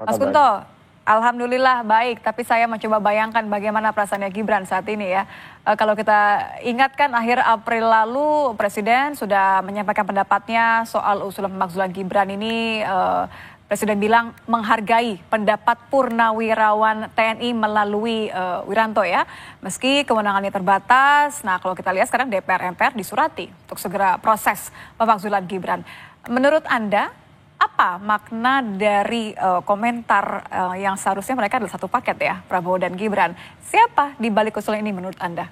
Apa Mas kabarnya? Kunto, alhamdulillah baik, tapi saya mencoba bayangkan bagaimana perasaannya Gibran saat ini ya. Kalau kita ingatkan akhir April lalu Presiden sudah menyampaikan pendapatnya soal usulan pemakzulan Gibran ini. Presiden bilang menghargai pendapat purnawirawan TNI melalui Wiranto ya. Meski kewenangannya terbatas, nah kalau kita lihat sekarang DPR MPR disurati untuk segera proses pemakzulan Gibran. Menurut Anda, apa makna dari komentar yang seharusnya mereka adalah satu paket ya, Prabowo dan Gibran? Siapa di balik usulan ini menurut Anda?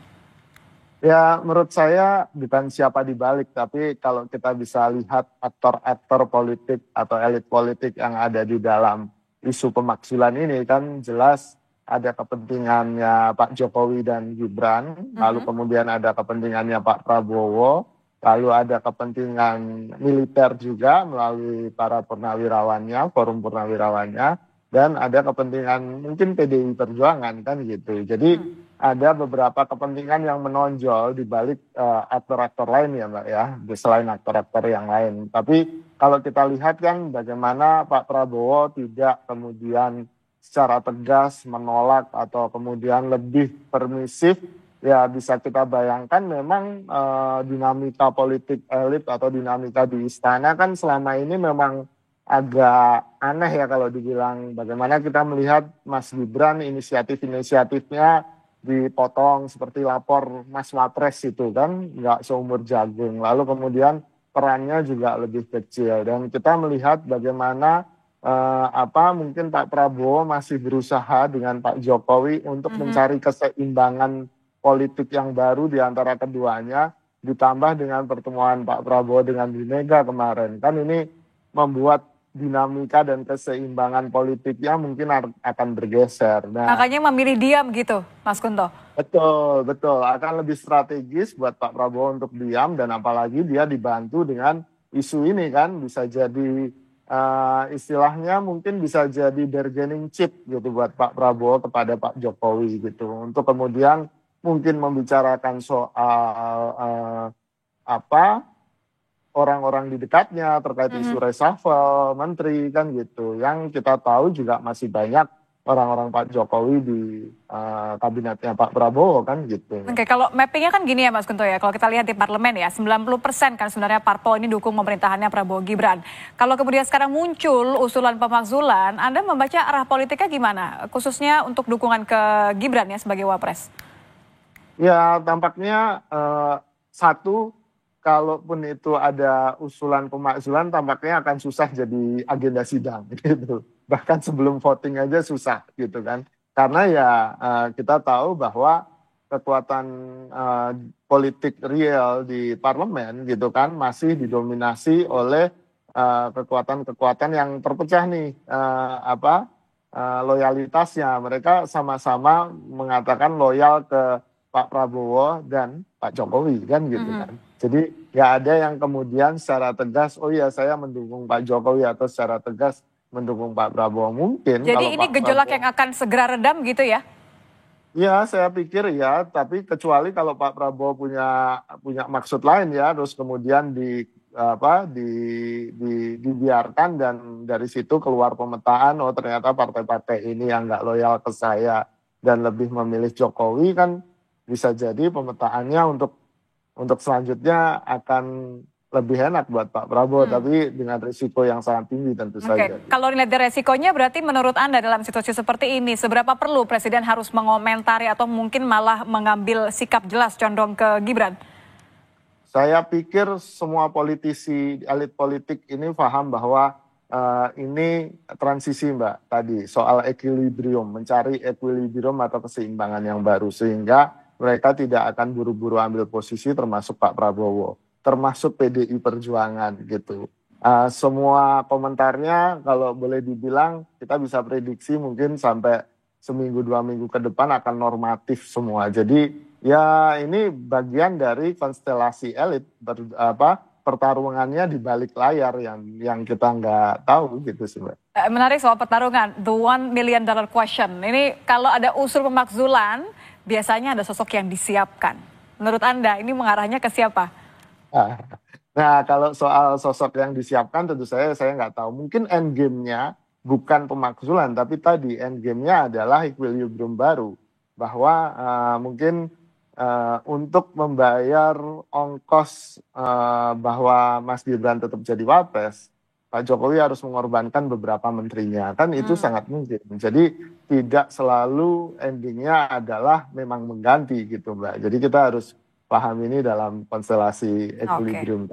Ya, menurut saya bukan siapa di balik, tapi kalau kita bisa lihat aktor-aktor politik atau elit politik yang ada di dalam isu pemakzulan ini kan jelas ada kepentingannya Pak Jokowi dan Gibran, lalu Mhm. kemudian ada kepentingannya Pak Prabowo, lalu ada kepentingan militer juga melalui para purnawirawannya, forum purnawirawannya, dan ada kepentingan mungkin PDI Perjuangan kan gitu. Jadi ada beberapa kepentingan yang menonjol di balik aktor-aktor lain ya Mbak ya, selain aktor-aktor yang lain. Tapi kalau kita lihat kan bagaimana Pak Prabowo tidak kemudian secara tegas menolak atau kemudian lebih permisif, ya bisa kita bayangkan memang dinamika politik elit atau dinamika di istana kan selama ini memang agak aneh ya kalau dibilang bagaimana kita melihat Mas Gibran inisiatif-inisiatifnya dipotong seperti lapor Mas Wapres itu kan nggak seumur jagung. Lalu kemudian perannya juga lebih kecil dan kita melihat bagaimana apa mungkin Pak Prabowo masih berusaha dengan Pak Jokowi untuk Mhm. mencari keseimbangan politik yang baru di antara keduanya ditambah dengan pertemuan Pak Prabowo dengan Bu Mega kemarin kan ini membuat dinamika dan keseimbangan politiknya mungkin akan bergeser. Nah, Makanya memilih diam gitu, Mas Kunto. betul, betul. Akan lebih strategis buat Pak Prabowo untuk diam dan apalagi dia dibantu dengan isu ini kan bisa jadi istilahnya mungkin bisa jadi bargaining chip gitu buat Pak Prabowo kepada Pak Jokowi gitu untuk kemudian mungkin membicarakan soal apa orang-orang di dekatnya terkait isu Mhm. reshuffle menteri kan gitu yang kita tahu juga masih banyak orang-orang Pak Jokowi di kabinetnya Pak Prabowo kan gitu. Oke, kalau mappingnya kan gini ya Mas Kunto ya, kalau kita lihat di parlemen ya, 90% kan sebenarnya parpol ini dukung pemerintahannya Prabowo Gibran. Kalau kemudian sekarang muncul usulan pemakzulan, Anda membaca arah politiknya gimana? Khususnya untuk dukungan ke Gibran ya sebagai Wapres. Ya tampaknya satu kalaupun itu ada usulan pemakzulan tampaknya akan susah jadi agenda sidang gitu. Bahkan sebelum voting aja susah gitu kan. Karena ya kita tahu bahwa kekuatan eh, politik real di parlemen gitu kan masih didominasi oleh kekuatan-kekuatan yang terpecah nih loyalitasnya. Mereka sama-sama mengatakan loyal ke Pak Prabowo dan Pak Jokowi kan gitu Mhm. kan. Jadi nggak ada yang kemudian secara tegas, oh ya saya mendukung Pak Jokowi atau secara tegas mendukung Pak Prabowo. Mungkin kalau Jadi ini Pak gejolak yang Prabowo, akan segera redam gitu ya? ya saya pikir ya, tapi kecuali kalau Pak Prabowo punya punya maksud lain ya, terus kemudian dibiarkan dan dari situ keluar pemetaan, oh ternyata partai-partai ini yang nggak loyal ke saya dan lebih memilih Jokowi kan bisa jadi pemetaannya untuk selanjutnya akan lebih enak buat Pak Prabowo, Hmm. tapi dengan risiko yang sangat tinggi tentu Oke, saja. kalau dilihat dari resikonya berarti menurut Anda dalam situasi seperti ini, seberapa perlu Presiden harus mengomentari atau mungkin malah mengambil sikap jelas condong ke Gibran? Saya pikir semua politisi, elit politik ini paham bahwa ini transisi Mbak tadi soal equilibrium, mencari equilibrium atau keseimbangan yang baru sehingga mereka tidak akan buru-buru ambil posisi termasuk Pak Prabowo, termasuk PDI Perjuangan gitu. Semua komentarnya kalau boleh dibilang kita bisa prediksi mungkin sampai seminggu 2 minggu ke depan akan normatif semua. Jadi ya ini bagian dari konstelasi elit pertarungannya di balik layar yang kita nggak tahu gitu sih Mbak. Menarik soal pertarungan, the $1 million question. Ini kalau ada unsur pemakzulan, biasanya ada sosok yang disiapkan. Menurut Anda, ini mengarahnya ke siapa? Ah, nah kalau soal sosok yang disiapkan tentu saya nggak tahu. Mungkin end game-nya bukan pemakzulan, tapi tadi endgame-nya adalah equilibrium baru, bahwa mungkin untuk membayar ongkos bahwa Mas Gibran tetap jadi wapres, Pak Jokowi harus mengorbankan beberapa menterinya, kan itu Hmm, sangat mungkin. Jadi tidak selalu endingnya adalah memang mengganti gitu Mbak. Jadi kita harus paham ini dalam konstelasi oke. equilibrium.